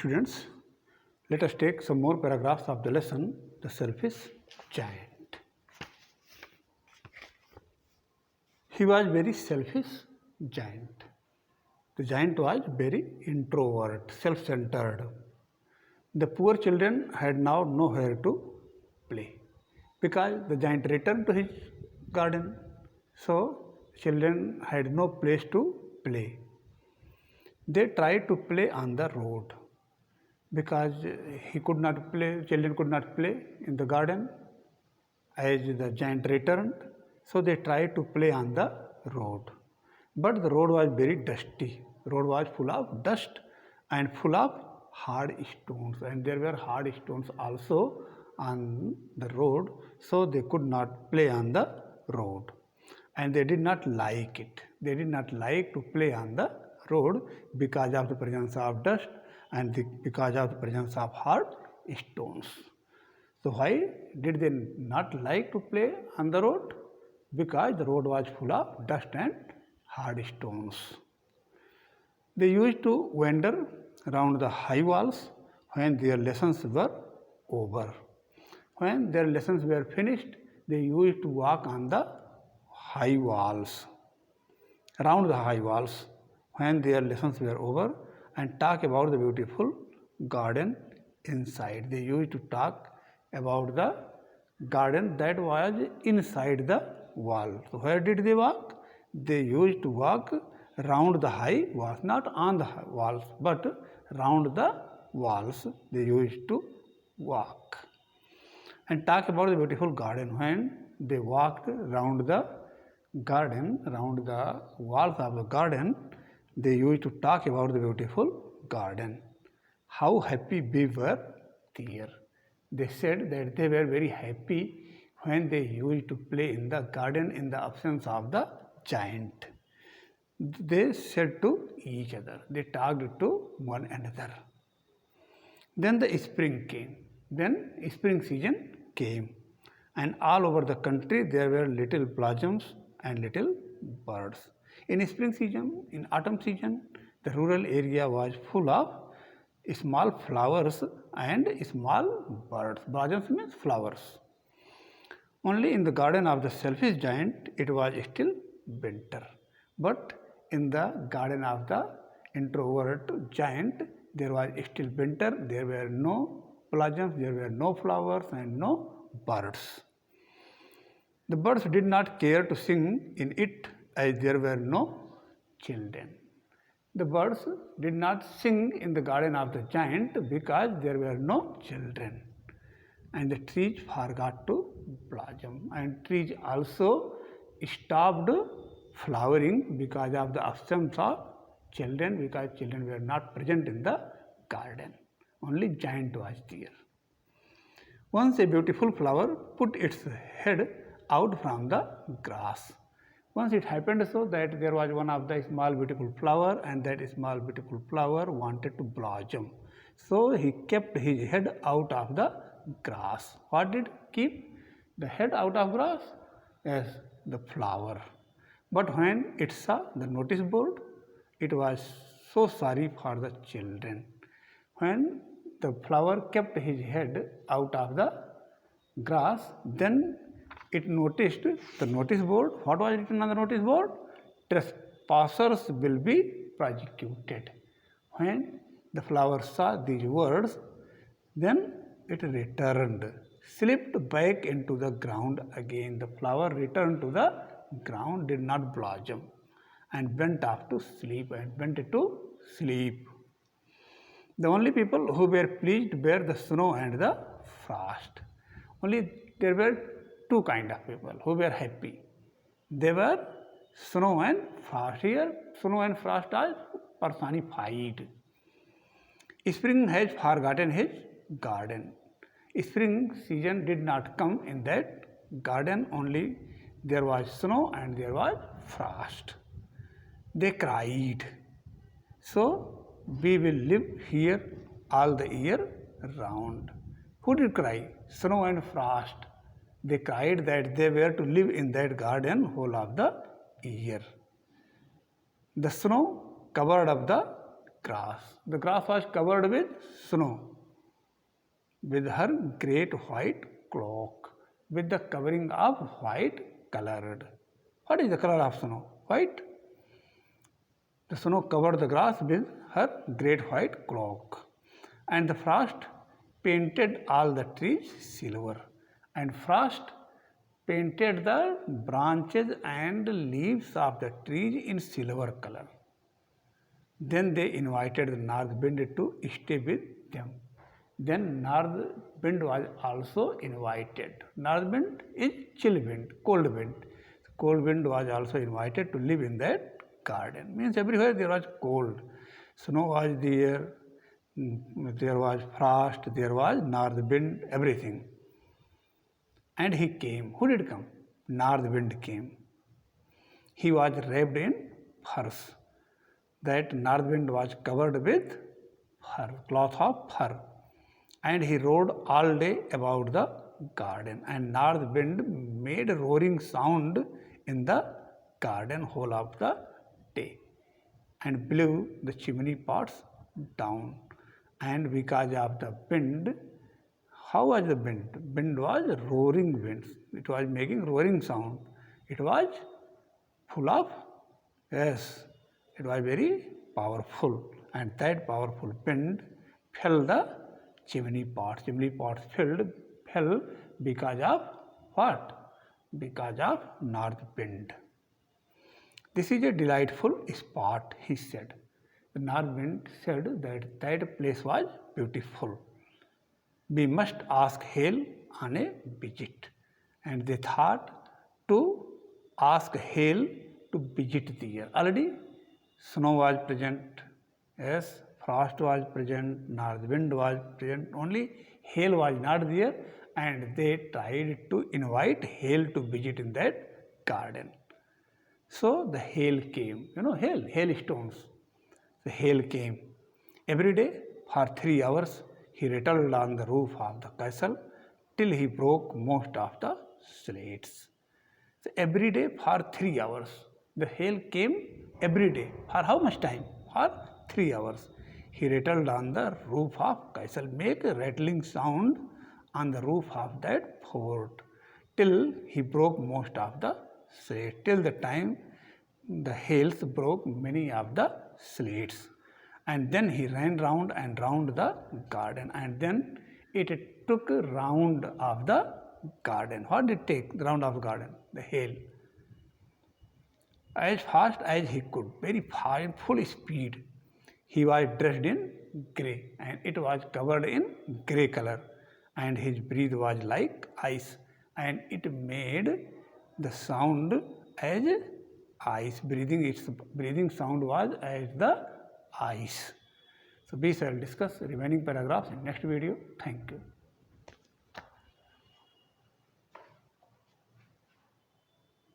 Students, let us take some more paragraphs of the lesson, The Selfish Giant. He was very selfish giant. The giant was very introvert, self-centered. The poor children had now nowhere to play because the giant returned to his garden. So children had no place to play. They tried to play on the road because children could not play in the garden as the giant returned. So they tried to play on the road. But the road was very dusty. The road was full of dust and full of hard stones, and there were hard stones also on the road, so they could not play on the road. And they did not like it. They did not like to play on the road because of the presence of dust and because of the presence of hard stones. So why did they not like to play on the road? Because the road was full of dust and hard stones. They used to wander around the high walls when their lessons were over. When their lessons were finished, they used to walk on the high walls, around the high walls when their lessons were over, and talk about the beautiful garden inside. They used to talk about the garden that was inside the wall. So where did they walk? They used to walk round the high walls, not on the walls, but round the walls they used to walk and talk about the beautiful garden. When they walked round the garden, round the walls of the garden, they used to talk about the beautiful garden. How happy we were there. They said that they were very happy when they used to play in the garden in the absence of the giant. They said to each other, they talked to one another. Then the spring came. Then spring season came, and all over the country there were little blossoms and little birds. In spring season, in autumn season, the rural area was full of small flowers and small birds. Blossoms means flowers. Only in the garden of the selfish giant it was still winter. But in the garden of the introvert giant there was still winter. There were no blossoms, there were no flowers and no birds. The birds did not care to sing in it as there were no children. The birds did not sing in the garden of the giant because there were no children. And the trees forgot to blossom, and trees also stopped flowering because of the absence of children, because children were not present in the garden. Only giant was there. Once a beautiful flower put its head out from the grass. Once it happened so that there was one of the small beautiful flower, and that small beautiful flower wanted to blossom. So he kept his head out of the grass. What did keep the head out of grass? Yes, the flower. But when it saw the notice board, it was so sorry for the children. When the flower kept his head out of the grass, then it noticed the notice board. What was written on the notice board? Trespassers will be prosecuted. When the flower saw these words, then it returned, slipped back into the ground again. The flower returned to the ground, did not blossom, and went off to sleep and went to sleep. The only people who were pleased were the snow and the frost. Only there were two kinds of people who were happy. They were snow and frost. Here, snow and frost are personified. Spring has forgotten his garden. Spring season did not come in that garden, only there was snow and there was frost. They cried. So we will live here all the year round. Who did cry? Snow and frost. They cried that they were to live in that garden whole of the year. The snow covered up the grass. The grass was covered with snow, with her great white cloak, with the covering of white colored. What is the color of snow? White. The snow covered the grass with her great white cloak, and the frost painted all the trees silver, and frost painted the branches and leaves of the trees in silver color. Then they invited the north wind to stay with them. Then north wind was also invited. North wind is chill wind, cold wind. Cold wind was also invited to live in that garden. Means everywhere there was cold. Snow was there, there was frost, there was north wind, everything. And he came. Who did come? North wind came. He was wrapped in furs. That north wind was covered with fur, cloth of fur. And he rode all day about the garden. And north wind made a roaring sound in the garden whole of the day, and blew the chimney pots down. And because of the wind, how was the wind? Wind was roaring winds. It was making roaring sound. It was full of, yes, it was very powerful. And that powerful wind fell the chimney pots. Chimney pots fell because of what? Because of north wind. This is a delightful spot, he said. The north wind said that that place was beautiful. We must ask Hail on a visit. And they thought to ask Hail to visit there. Already snow was present, yes, frost was present, north wind was present, only Hail was not there, and they tried to invite Hail to visit in that garden. So the hail came, hailstones. The hail came. Every day for 3 hours he rattled on the roof of the castle till he broke most of the slates. So every day for 3 hours. The hail came every day. For how much time? For 3 hours. He rattled on the roof of castle, make a rattling sound on the roof of that fort till he broke most of the slates. Till the time the hails broke many of the slates. And then he ran round and round the garden, and then it took a round of the garden. What did it take? The round of the garden? The hail. As fast as he could, very fast, in full speed. He was dressed in grey, and it was covered in grey color, and his breath was like ice, and it made the sound as ice. Its breathing sound was as the ice. So we shall discuss remaining paragraphs in next video. Thank you.